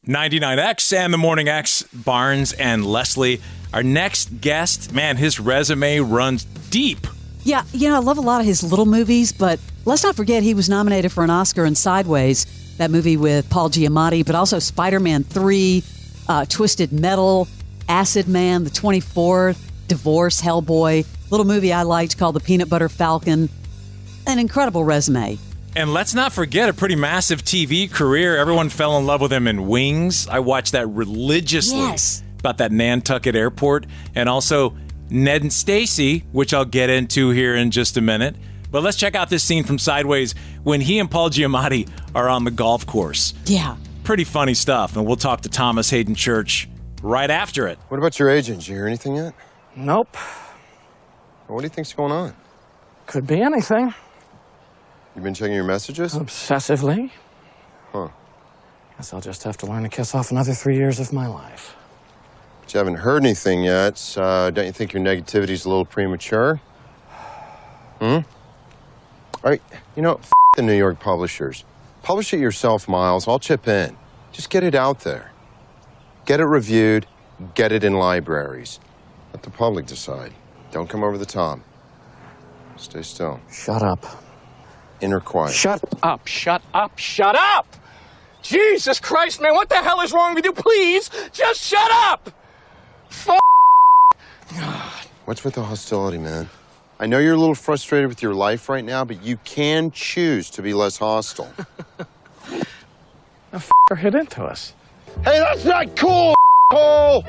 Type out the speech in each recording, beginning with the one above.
99X and the Morning X, Barnes and Leslie. Our next guest, man, his resume runs deep. Yeah, I love a lot of his little movies, but let's not forget he was nominated for an Oscar in Sideways, that movie with Paul Giamatti, but also Spider-Man 3, Twisted Metal, Acid Man, The 24th, Divorce, Hellboy, little movie I liked called The Peanut Butter Falcon. An incredible resume. And let's not forget a pretty massive TV career. Everyone fell in love with him in Wings. I watched that religiously. Yes. About that Nantucket airport. And also Ned and Stacy, which I'll get into here in just a minute. But let's check out this scene from Sideways when he and Paul Giamatti are on the golf course. Yeah. Pretty funny stuff. And we'll talk to Thomas Haden Church right after it. What about your agent? Did you hear anything yet? Nope. What do you think's going on? Could be anything. You been checking your messages? Obsessively. Huh. Guess I'll just have to learn to kiss off another 3 years of my life. But you haven't heard anything yet. Don't you think your negativity's a little premature? All right, the New York publishers. Publish it yourself, Miles. I'll chip in. Just get it out there. Get it reviewed. Get it in libraries. Let the public decide. Don't come over the top. Stay still. Shut up. Inner quiet. Shut up, shut up, shut up! Jesus Christ, man, what the hell is wrong with you? Please, just shut up! What's with the hostility, man? I know you're a little frustrated with your life right now, but you can choose to be less hostile. The hit into us. Hey, that's not cool, hole!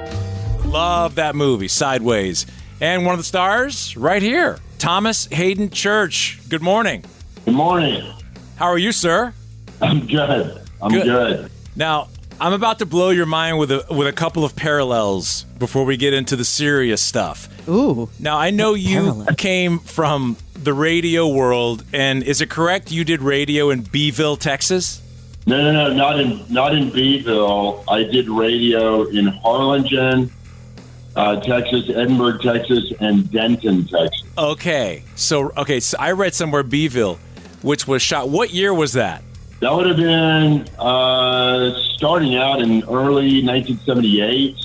Love that movie, Sideways. And one of the stars right here, Thomas Haden Church. Good morning. Good morning. How are you, sir? I'm good. I'm good. Now, I'm about to blow your mind with a couple of parallels before we get into the serious stuff. Ooh. Now, I know you came from the radio world, and is it correct you did radio in Beeville, Texas? No, not in Beeville. I did radio in Harlingen, Texas, Edinburgh, Texas, and Denton, Texas. Okay, so I read somewhere Beeville, which was shot. What year was that? That would have been starting out in early 1978,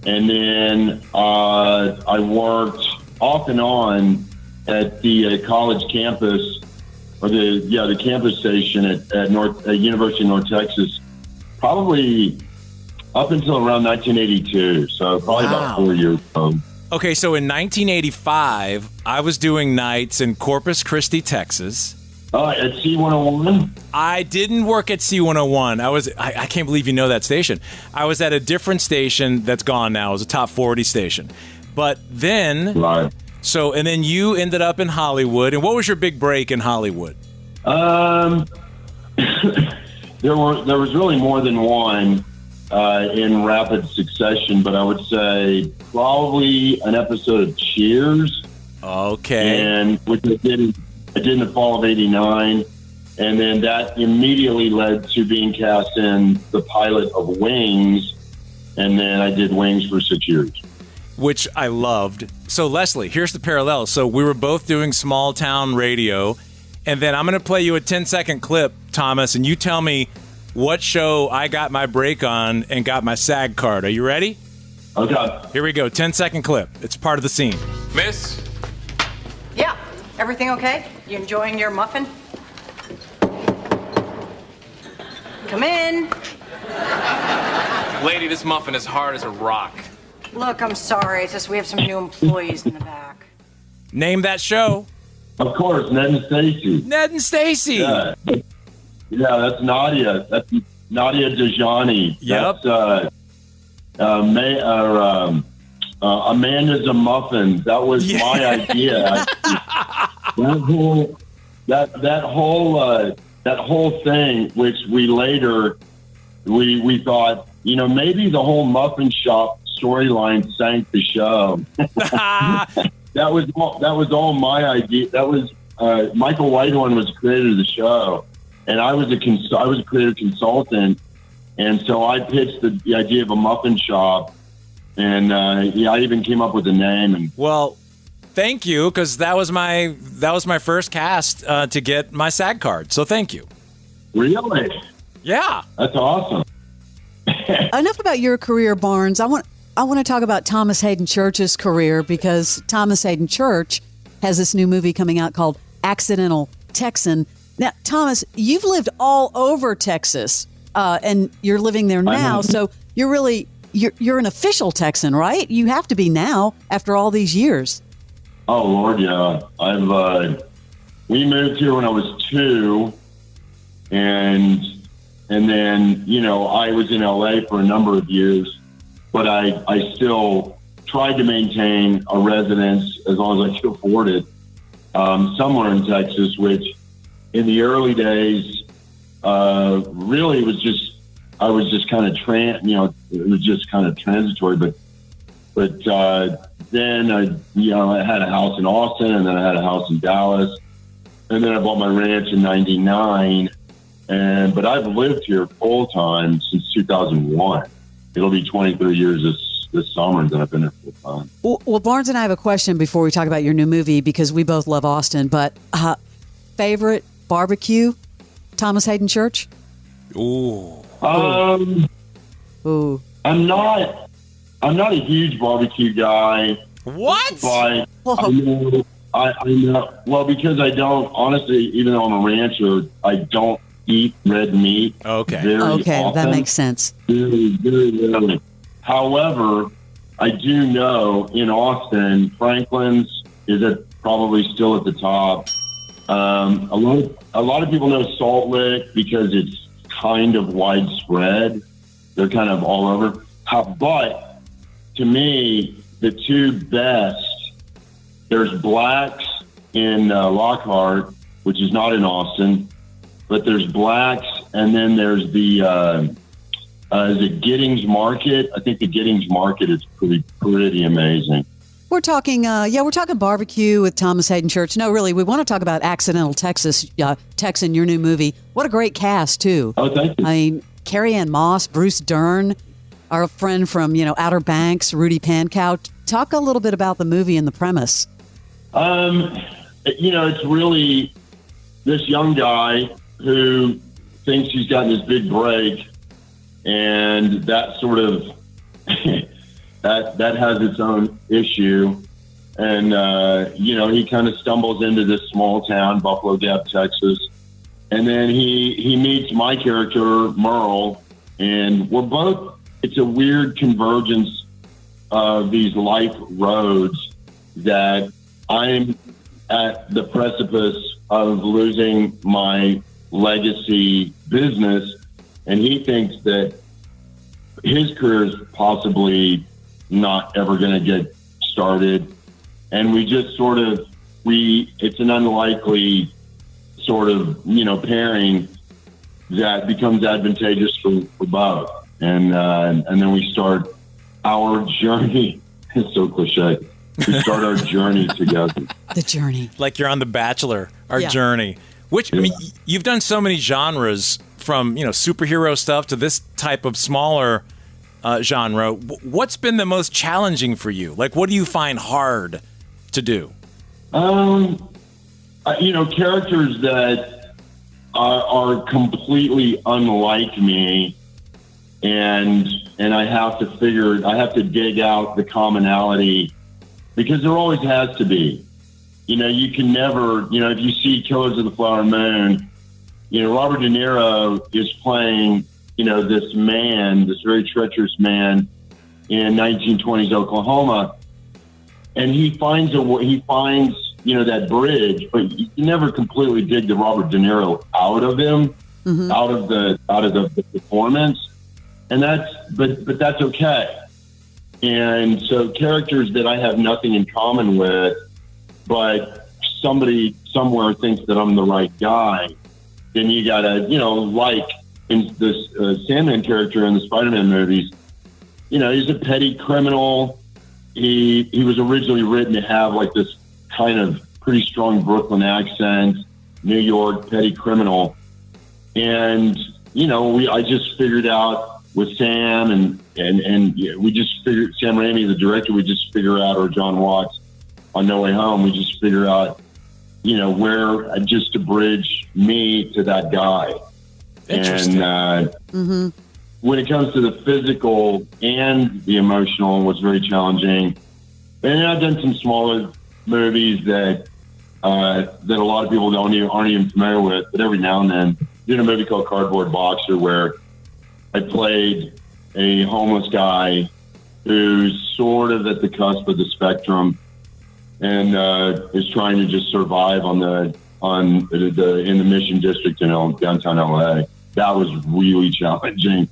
and then I worked off and on at the college campus, or the campus station at University of North Texas, probably up until around 1982. So probably about 4 years ago. Okay, so in 1985, I was doing nights in Corpus Christi, Texas. At C101? I didn't work at C101. I can't believe you know that station. I was at a different station that's gone now. It was a top 40 station. But then, right. So, and then you ended up in Hollywood. And what was your big break in Hollywood? There was really more than one in rapid succession, but I would say probably an episode of Cheers. Okay. And which I did in the fall of '89, and then that immediately led to being cast in the pilot of Wings, and then I did Wings for 6 years. Which I loved. So, Leslie, here's the parallel. So we were both doing small town radio, and then I'm going to play you a 10-second clip, Thomas, and you tell me what show I got my break on and got my SAG card. Are you ready? Okay. Here we go. 10-second clip. It's part of the scene. Miss? Yeah. Everything okay? You enjoying your muffin? Come in. Lady, this muffin is hard as a rock. Look, I'm sorry. It's just we have some new employees in the back. Name that show. Of course, Ned and Stacy. Ned and Stacy. Yeah, that's Nadia. That's Nadia Dejani. Yep. That's Amanda's a Muffin. That was my idea. That whole thing, which we later we thought, maybe the whole muffin shop storyline sank the show. That was all my idea. That was Michael Whitehorn was the creator of the show, and I was a creative consultant, and so I pitched the idea of a muffin shop. And I even came up with a name. And well, thank you, because that was my first cast to get my SAG card. So thank you. Really? Yeah. That's awesome. enough about your career, Barnes. I want to talk about Thomas Haden Church's career, because Thomas Haden Church has this new movie coming out called Accidental Texan. Now, Thomas, you've lived all over Texas, and you're living there now, so you're really you're an official Texan, right? You have to be now after all these years. Oh Lord, yeah. We moved here when I was 2, and then I was in LA for a number of years, but I still tried to maintain a residence as long as I could afford it somewhere in Texas, which in the early days really was just I was just kind of it was just kind of transitory, but then I had a house in Austin, and then I had a house in Dallas, and then I bought my ranch in '99. But I've lived here full time since 2001. It'll be 23 years this summer that I've been here full time. Well, Barnes and I have a question before we talk about your new movie, because we both love Austin. But favorite barbecue, Thomas Haden Church? Ooh. Ooh. I'm not a huge barbecue guy. What? But I know. Well, because I don't, honestly, even though I'm a rancher, I don't eat red meat. Okay. Very often. That makes sense. Very, very rarely. However, I do know in Austin, Franklin's is probably still at the top. A lot of people know Salt Lick because it's kind of widespread. They're kind of all over. But to me, the two best, there's Black's in Lockhart, which is not in Austin, but there's Black's, and then there's the is it Giddings Market? I think the Giddings Market is pretty amazing. We're talking, we're talking barbecue with Thomas Haden Church. No, really, we want to talk about Accidental Texan, your new movie. What a great cast, too. Oh, thank you. I mean, Carrie Ann Moss, Bruce Dern, our friend from, Outer Banks, Rudy Pankow. Talk a little bit about the movie and the premise. It's really this young guy who thinks he's gotten this big break, and that sort of that has its own issue. And, he kind of stumbles into this small town, Buffalo Gap, Texas. And then he meets my character, Merle, and it's a weird convergence of these life roads that I'm at the precipice of losing my legacy business. And he thinks that his career is possibly not ever going to get started. And we just it's an unlikely sort of, pairing that becomes advantageous for both. And then we start our journey. It's so cliche. We start our journey together. The journey. Like you're on The Bachelor, our journey. Which, I mean, you've done so many genres from, superhero stuff to this type of smaller genre. What's been the most challenging for you? Like, what do you find hard to do? Characters that are completely unlike me, and I have to dig out the commonality, because there always has to be. You can never, if you see Killers of the Flower Moon, Robert De Niro is playing, this man, this very treacherous man in 1920s Oklahoma, and he finds that bridge, but you can never completely dig the Robert De Niro out of him, out of the performance, and but that's okay. And so characters that I have nothing in common with, but somebody somewhere thinks that I'm the right guy, then you gotta, like in this Sandman character in the Spider-Man movies, he's a petty criminal. He was originally written to have like this kind of pretty strong Brooklyn accent, New York petty criminal. And, I just figured out with Sam and we just figured, Sam Raimi, the director, we just figure out, or John Watts on No Way Home, we just figure out, where just to bridge me to that guy. Interesting. And when it comes to the physical and the emotional, was very challenging. And I've done some smaller movies that a lot of people aren't even familiar with. But every now and then, did a movie called Cardboard Boxer where I played a homeless guy who's sort of at the cusp of the spectrum and is trying to just survive in the Mission District in downtown LA. That was really challenging.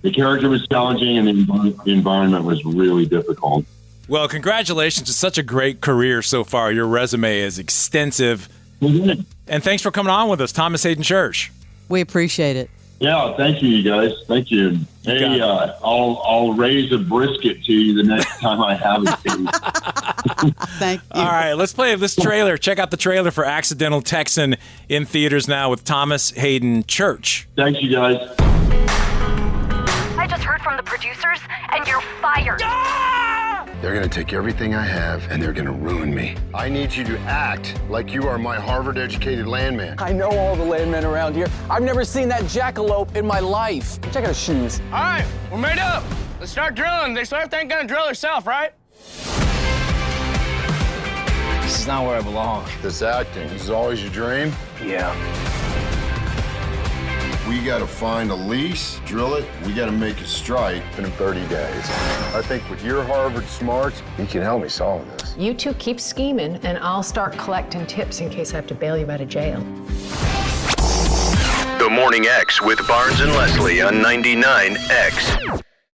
The character was challenging, and the environment was really difficult. Well, congratulations. It's such a great career so far. Your resume is extensive. Mm-hmm. And thanks for coming on with us, Thomas Haden Church. We appreciate it. Yeah, thank you, you guys. Thank you. Hey, I'll raise a brisket to you the next time I have it to you. Thank you. All right, let's play this trailer. Check out the trailer for Accidental Texan in theaters now with Thomas Haden Church. Thanks, you guys. I just heard from the producers, and you're fired. They're going to take everything I have, and they're going to ruin me. I need you to act like you are my Harvard-educated landman. I know all the landmen around here. I've never seen that jackalope in my life. Check out his shoes. All right, we're made up. Let's start drilling. They sort of ain't gonna drill herself, right? This is not where I belong. This acting, this is always your dream? Yeah. We got to find a lease, drill it, we got to make a strike in 30 days. I think with your Harvard smarts, you can help me solve this. You two keep scheming, and I'll start collecting tips in case I have to bail you out of jail. The Morning X with Barnes and Leslie on 99X.